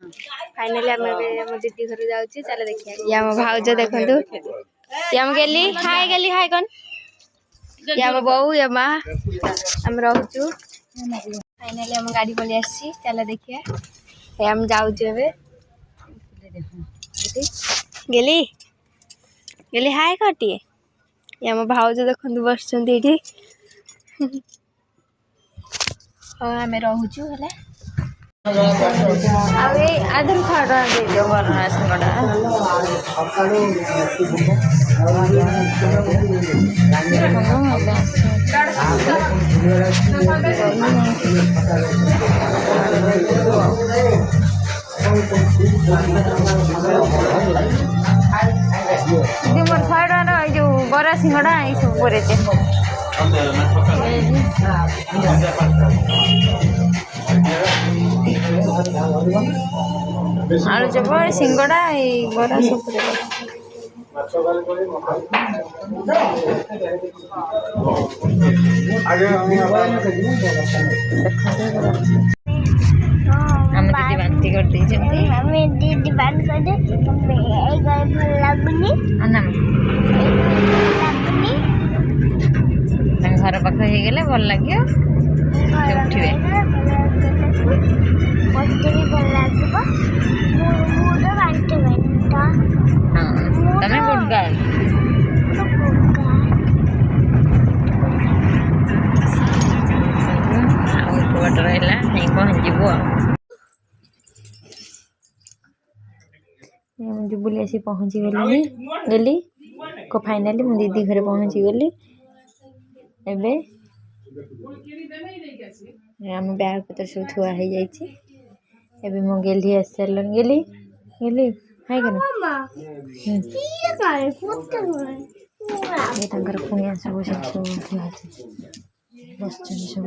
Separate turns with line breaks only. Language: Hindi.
फाइनली आम दीदी घर जाऊँ चल देखिए ये आम भाउज देखु ये आम गेली हाय कौन ये आम बो ये माँ आम रोचु फाइनली आम गाड़ी पलि आसी चल देखिए ये आम जाऊँ गेली गेली हाय कटे ये आम भाउज देखु बस आम रोचु आधर खाड़ा मोर खाड़ा जो बरा सिंगड़ा ये सब करे आलू चप सिंगड़ा बरा सब दीदी बांती कर दीदी बांध घर पाख हो गले भल लगे उठे तमें गुड गर्ल बाट रहा नहीं पहुँचबू जुबुली आसी पहुँची गली को फाइनाली मो दीदी घरे पहुँची गली एबे आम बैग पतर सब थुआ हो जाइए मो गेली आस सारे गेली गेली हाय कर पुणिया सब सब बस सब